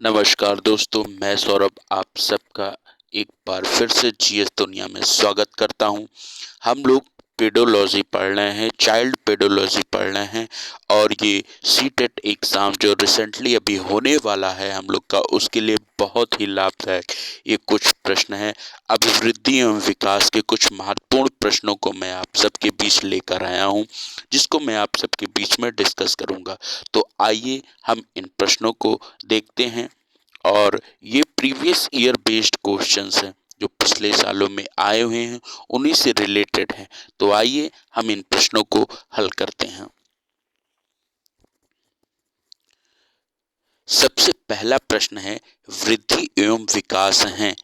नमस्कार दोस्तों, मैं सौरभ आप सबका एक बार फिर से जीएस दुनिया में स्वागत करता हूं। हम लोग पेडोलॉजी पढ़ रहे हैं, चाइल्ड पेडोलॉजी पढ़ रहे हैं और ये सीटेट एग्ज़ाम जो रिसेंटली अभी होने वाला है हम लोग का, उसके लिए बहुत ही लाभदायक ये कुछ प्रश्न हैं। अभिवृद्धि एवं विकास के कुछ महत्वपूर्ण प्रश्नों को मैं आप सबके बीच लेकर आया हूँ, जिसको मैं आप सबके बीच में डिस्कस करूँगा। तो आइए हम इन प्रश्नों को देखते हैं। और ये प्रीवियस ईयर बेस्ड क्वेश्चंस हैं जो पिछले सालों में आए हुए हैं, उन्हीं से रिलेटेड हैं। तो आइए हम इन प्रश्नों को हल करते हैं। सबसे पहला प्रश्न है, वृद्धि एवं विकास हैं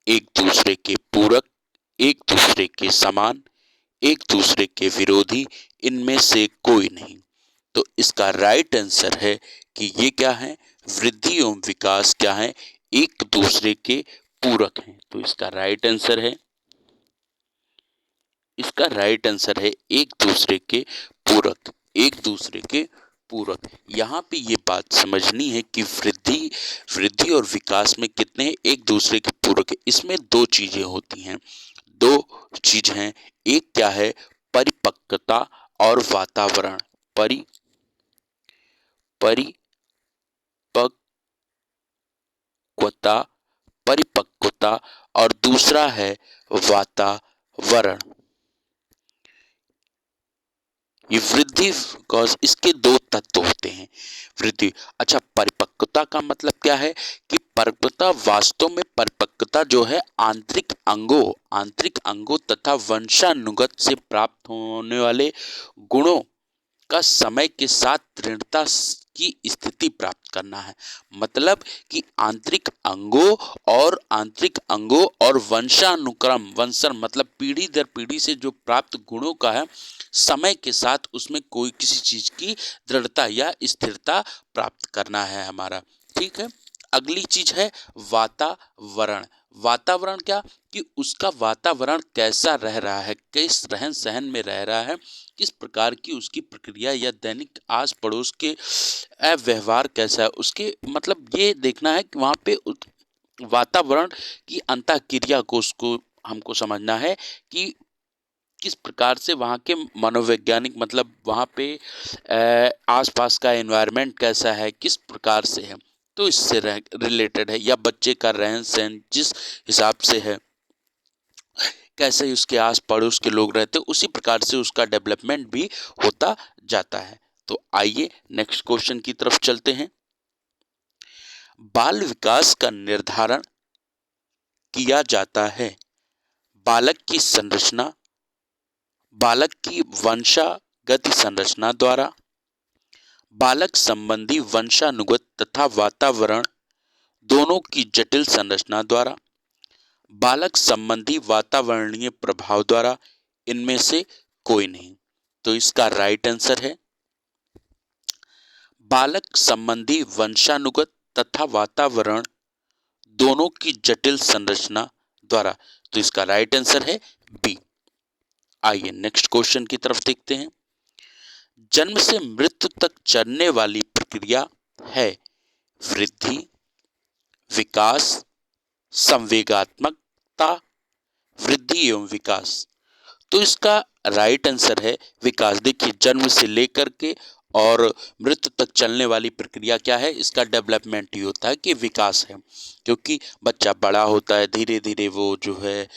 एक दूसरे के पूरक, एक दूसरे के समान, एक दूसरे के विरोधी, इनमें से कोई नहीं। तो इसका राइट आंसर है कि ये क्या है, वृद्धि एवं विकास क्या है, एक दूसरे के पूरक हैं। तो इसका राइट आंसर है एक दूसरे के पूरक, एक दूसरे के पूरक। यहाँ पे ये बात समझनी है कि वृद्धि वृद्धि और विकास में कितने एक दूसरे के पूरक है। इसमें दो चीजें होती हैं, दो चीज हैं। एक क्या है, परिपक्वता और वातावरण। परि परिपक्वता परिपक्वता और दूसरा है वातावरण। ये वृद्धि कॉज इसके दो तत्व होते हैं। वृद्धि, अच्छा, परिपक्वता का मतलब क्या है कि परिपक्वता वास्तव में परिपक्वता जो है आंतरिक अंगों तथा वंशानुगत से प्राप्त होने वाले गुणों का समय के साथ दृढ़ता की स्थिति प्राप्त करना है। मतलब कि आंतरिक अंगों और वंशानुक्रम, वंशन मतलब पीढ़ी दर पीढ़ी से जो प्राप्त गुणों का है, समय के साथ उसमें कोई किसी चीज की दृढ़ता या स्थिरता प्राप्त करना है हमारा। ठीक है। अगली चीज है वातावरण। वातावरण क्या, कि उसका वातावरण कैसा रह रहा है, किस रहन सहन में रह रहा है, किस प्रकार की उसकी प्रक्रिया या दैनिक आस पड़ोस के व्यवहार कैसा है, उसके मतलब ये देखना है कि वहाँ पे वातावरण की अंतःक्रिया को उसको हमको समझना है कि किस प्रकार से वहाँ के मनोवैज्ञानिक, मतलब वहाँ पे आसपास का एनवायरनमेंट कैसा है, किस प्रकार से है, तो इससे रिलेटेड है। या बच्चे का रहन सहन जिस हिसाब से है, कैसे ही उसके आस पड़ोस के लोग रहते, उसी प्रकार से उसका डेवलपमेंट भी होता जाता है। तो आइए नेक्स्ट क्वेश्चन की तरफ चलते हैं। बाल विकास का निर्धारण किया जाता है बालक की संरचना, बालक की वंशागत संरचना द्वारा, बालक संबंधी वंशानुगत तथा वातावरण दोनों की जटिल संरचना द्वारा, बालक संबंधी वातावरणीय प्रभाव द्वारा, इनमें से कोई नहीं। तो इसका राइट आंसर है बालक संबंधी वंशानुगत तथा वातावरण दोनों की जटिल संरचना द्वारा। तो इसका राइट आंसर है बी। आइए नेक्स्ट क्वेश्चन की तरफ देखते हैं। जन्म से मृत्यु तक चलने वाली प्रक्रिया है वृद्धि, विकास, संवेगात्मकता, वृद्धि एवं विकास। तो इसका राइट आंसर है विकास। देखिए, जन्म से लेकर के और मृत्यु तक चलने वाली प्रक्रिया क्या है, इसका डेवलपमेंट ही होता है कि विकास है। क्योंकि बच्चा बड़ा होता है, धीरे धीरे वो जो है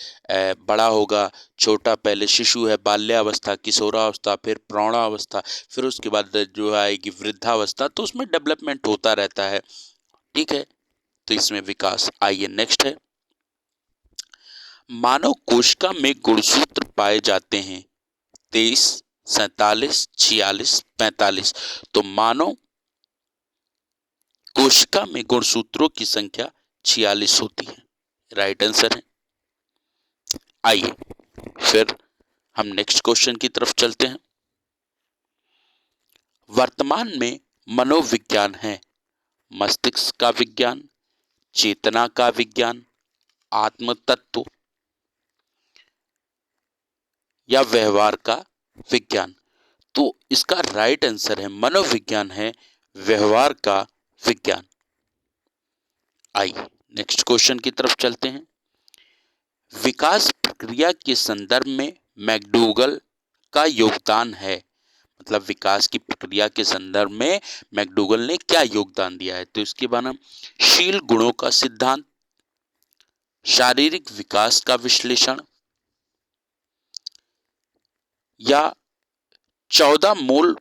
बड़ा होगा। छोटा पहले शिशु है, बाल्यावस्था, किशोरावस्था, फिर प्रौढ़ावस्था, फिर उसके बाद जो आएगी वृद्धावस्था। तो उसमें डेवलपमेंट होता रहता है। ठीक है। तो इसमें विकास। आइए नेक्स्ट है, मानव कोशिका में गुणसूत्र पाए जाते हैं 23, 47, 46, 45। तो मानव कोशिका में गुणसूत्रों की संख्या 46 होती है। राइट आंसर है। आइए फिर हम नेक्स्ट क्वेश्चन की तरफ चलते हैं। वर्तमान में मनोविज्ञान है मस्तिष्क का विज्ञान, चेतना का विज्ञान, आत्म तत्व या व्यवहार का विज्ञान। तो इसका राइट आंसर है मनोविज्ञान है व्यवहार का विज्ञान। आइए नेक्स्ट क्वेश्चन की तरफ चलते हैं। विकास प्रक्रिया के संदर्भ में मैकडूगल का योगदान है, मतलब विकास की प्रक्रिया के संदर्भ में मैकडूगल ने क्या योगदान दिया है, तो इसके बाद हम शील गुणों का सिद्धांत, शारीरिक विकास का विश्लेषण, या 14 मूल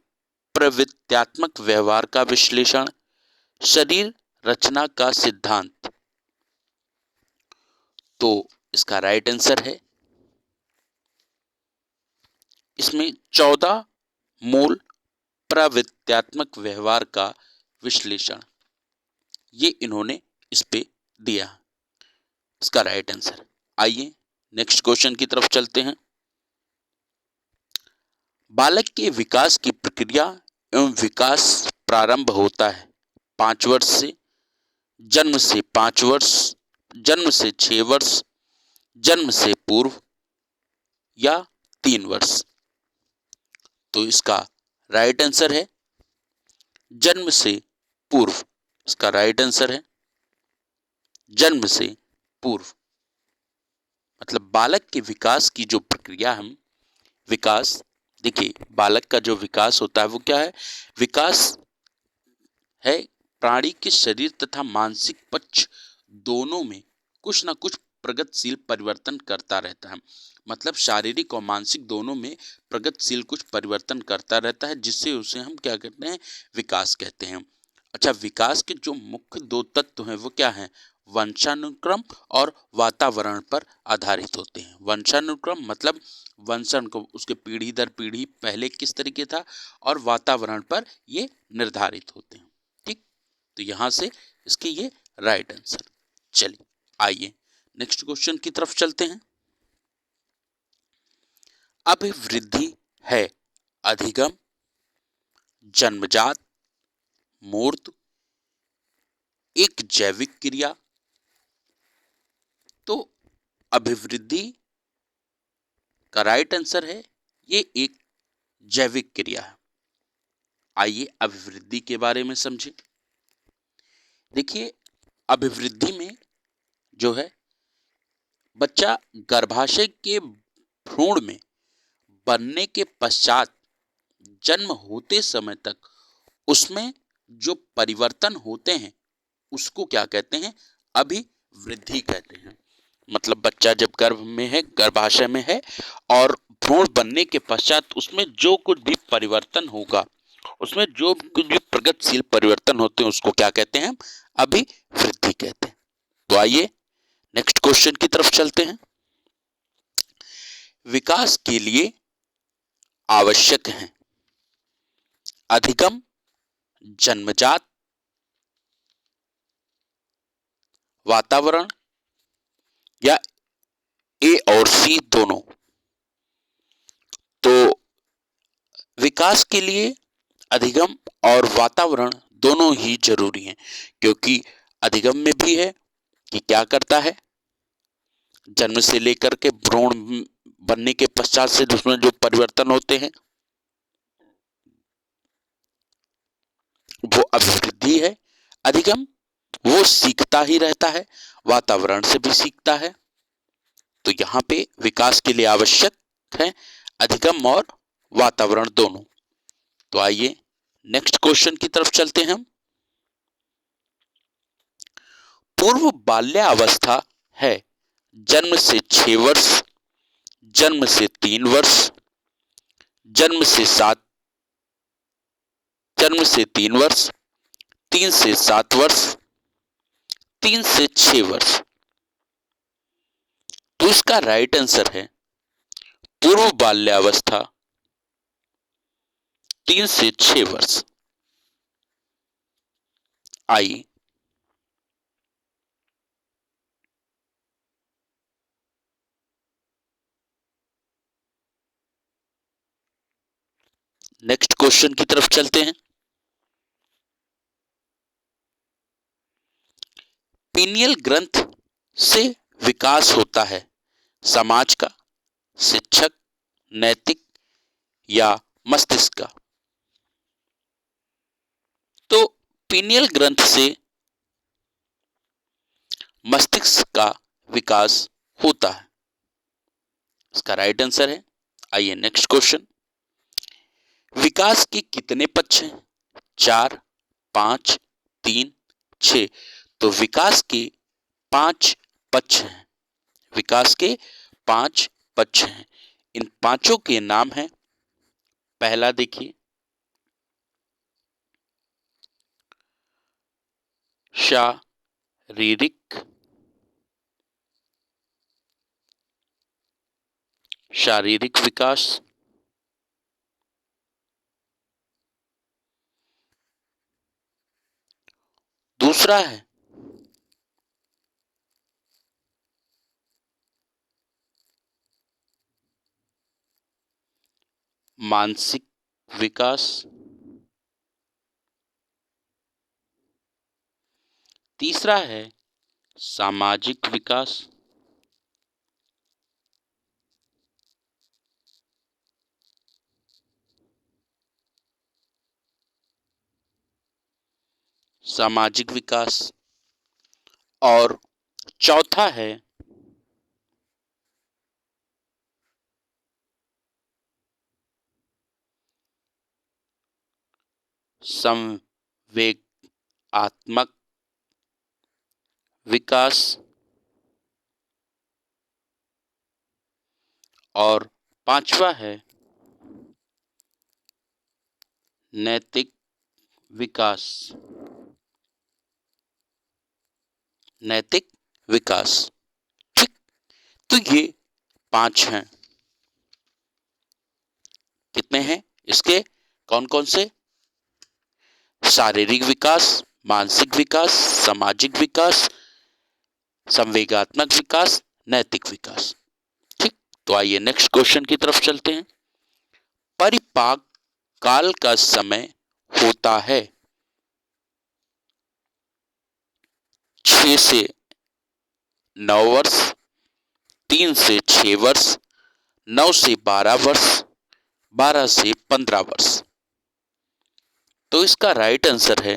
प्रवृत्त्यात्मक व्यवहार का विश्लेषण, शरीर रचना का सिद्धांत। तो इसका राइट आंसर है इसमें 14 मूल प्रवृत्त्यात्मक व्यवहार का विश्लेषण, ये इन्होंने इस पे दिया, इसका राइट आंसर। आइए नेक्स्ट क्वेश्चन की तरफ चलते हैं। बालक के विकास की प्रक्रिया एवं विकास प्रारंभ होता है 5 वर्ष से, जन्म से 5 वर्ष, जन्म से 6 वर्ष, जन्म से पूर्व, या 3 वर्ष। तो इसका राइट आंसर है जन्म से पूर्व, इसका राइट आंसर है जन्म से पूर्व। मतलब बालक के विकास की जो प्रक्रिया हम विकास, देखिए बालक का जो विकास होता है वो क्या है, विकास है प्राणी के शरीर तथा मानसिक पक्ष दोनों में कुछ ना कुछ प्रगतिशील परिवर्तन करता रहता है। मतलब शारीरिक और मानसिक दोनों में प्रगतिशील कुछ परिवर्तन करता रहता है, जिससे उसे हम क्या कहते हैं, विकास कहते हैं। अच्छा, विकास के जो मुख्य 2 तत्व हैं वो क्या हैं, वंशानुक्रम और वातावरण पर आधारित होते हैं। वंशानुक्रम मतलब वंशन को उसके पीढ़ी दर पीढ़ी पहले किस तरीके था, और वातावरण पर ये निर्धारित होते हैं। ठीक, तो यहां से इसके ये राइट आंसर। चलिए आइए नेक्स्ट क्वेश्चन की तरफ चलते हैं। अभिवृद्धि है अधिगम, जन्मजात, मूर्त, एक जैविक क्रिया। तो अभिवृद्धि का राइट आंसर है ये एक जैविक क्रिया है। आइए अभिवृद्धि के बारे में समझें। देखिए अभिवृद्धि में जो है बच्चा गर्भाशय के भ्रूण में बनने के पश्चात जन्म होते समय तक उसमें जो परिवर्तन होते हैं उसको क्या कहते हैं, अभिवृद्धि कहते हैं। मतलब बच्चा जब गर्भ में है, गर्भाशय में है, और भ्रूण बनने के पश्चात उसमें जो कुछ भी परिवर्तन होगा, उसमें जो कुछ भी प्रगतिशील परिवर्तन होते हैं उसको क्या कहते हैं, अभिवृद्धि कहते हैं। तो आइए नेक्स्ट क्वेश्चन की तरफ चलते हैं। विकास के लिए आवश्यक हैं अधिगम, जन्मजात, वातावरण, या ए और सी दोनों। तो विकास के लिए अधिगम और वातावरण दोनों ही जरूरी हैं, क्योंकि अधिगम में भी है कि क्या करता है, जन्म से लेकर के भ्रूण बनने के पश्चात से उसमें जो परिवर्तन होते हैं वो अभिवृद्धि है। अधिगम वो सीखता ही रहता है, वातावरण से भी सीखता है। तो यहाँ पे विकास के लिए आवश्यक है अधिगम और वातावरण दोनों। तो आइए नेक्स्ट क्वेश्चन की तरफ चलते हैं हम। पूर्व बाल्यावस्था है जन्म से 6 वर्ष, जन्म से 3 वर्ष, जन्म से 7, जन्म से 3 वर्ष, 3 से 7 वर्ष, 3 से 6 वर्ष। तो इसका राइट आंसर है पूर्व बाल्यावस्था 3 से 6 वर्ष। आइए नेक्स्ट क्वेश्चन की तरफ चलते हैं। पीनियल ग्रंथ से विकास होता है समाज का, शिक्षक, नैतिक, या मस्तिष्क का। तो पीनियल ग्रंथ से मस्तिष्क का विकास होता है। इसका राइट आंसर है। आइए नेक्स्ट क्वेश्चन। विकास के कितने पक्ष हैं? 4, 5, 3, 6। तो विकास के 5 पक्ष हैं। विकास के 5 पक्ष हैं। इन पांचों के नाम हैं, पहला देखिए शारीरिक विकास। दूसरा है मानसिक विकास। तीसरा है सामाजिक विकास। सामाजिक विकास। और चौथा है संवेगात्मक विकास। और पांचवा है नैतिक विकास। नैतिक विकास। ठीक, तो ये 5 हैं। कितने हैं इसके? कौन कौन से? शारीरिक विकास, मानसिक विकास, सामाजिक विकास, संवेगात्मक विकास, नैतिक विकास। ठीक, तो आइए नेक्स्ट क्वेश्चन की तरफ चलते हैं। परिपाक काल का समय होता है 6 से 9 वर्ष, 3 से 6 वर्ष, 9 से 12 वर्ष, 12 से 15 वर्ष। तो इसका राइट आंसर है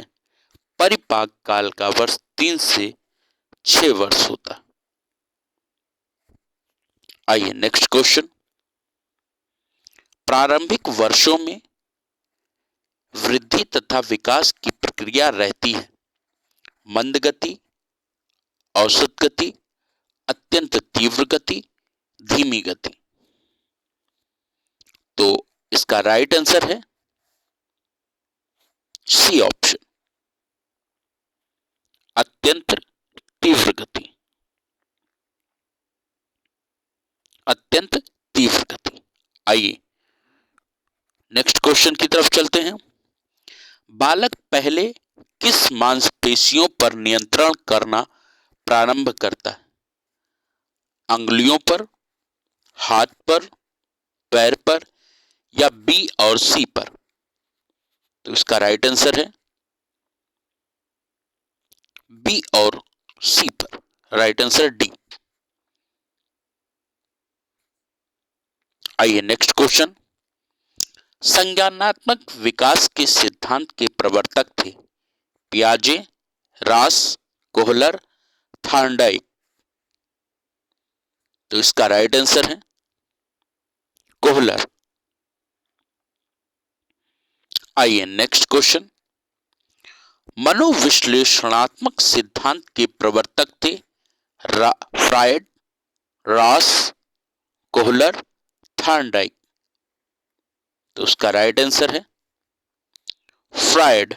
परिपाक काल का वर्ष 3 से 6 वर्ष होता। आइए नेक्स्ट क्वेश्चन। प्रारंभिक वर्षों में वृद्धि तथा विकास की प्रक्रिया रहती है मंद गति, औसत गति, अत्यंत तीव्र गति, धीमी गति। तो इसका राइट आंसर है सी ऑप्शन, अत्यंत तीव्र गति। अत्यंत तीव्र गति। आइए नेक्स्ट क्वेश्चन की तरफ चलते हैं। बालक पहले किस मांसपेशियों पर नियंत्रण करना प्रारंभ करता है? अंगुलियों पर, हाथ पर, पैर पर, या बी और सी पर? तो इसका राइट आंसर है बी और सी पर। Right answer D. आइए नेक्स्ट क्वेश्चन। संज्ञानात्मक विकास के सिद्धांत के प्रवर्तक थे पियाजे, रास, कोहलर, थार्नडाइक। तो इसका राइट आंसर है कोहलर। आइए नेक्स्ट क्वेश्चन। मनोविश्लेषणात्मक सिद्धांत के प्रवर्तक थे फ्रायड, रास, कोहलर, थार्नडाइक। तो उसका राइट आंसर है फ्रायड।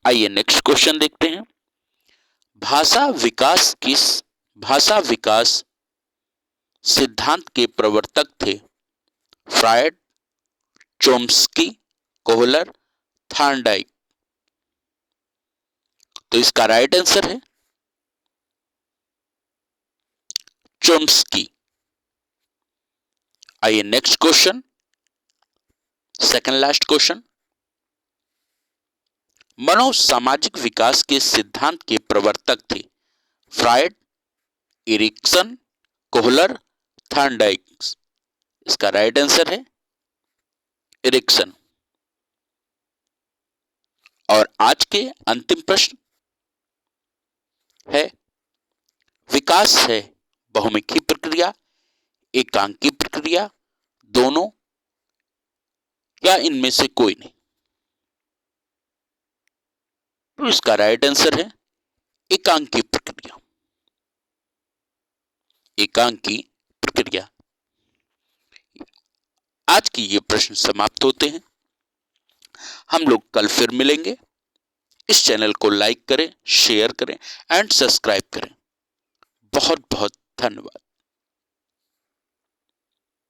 आइए नेक्स्ट क्वेश्चन देखते हैं। भाषा विकास सिद्धांत के प्रवर्तक थे फ्रायड, चोम्स्की, कोहलर, थार्नडाइक। तो इसका राइट आंसर है चोम्स्की। आइए next question, second last question. मनोसामाजिक विकास के सिद्धांत के प्रवर्तक थे फ्रायड, इरिक्सन, कोहलर, थार्नडाइक। इसका राइट आंसर है इरिक्सन। और आज के अंतिम प्रश्न है, विकास है बहुमुखी प्रक्रिया, एकांकी प्रक्रिया, दोनों या इनमें से कोई नहीं? तो इसका राइट आंसर है एकांकी प्रक्रिया। एकांकी प्रक्रिया। आज की ये प्रश्न समाप्त होते हैं। हम लोग कल फिर मिलेंगे। इस चैनल को लाइक करें, शेयर करें एंड सब्सक्राइब करें। बहुत बहुत धन्यवाद।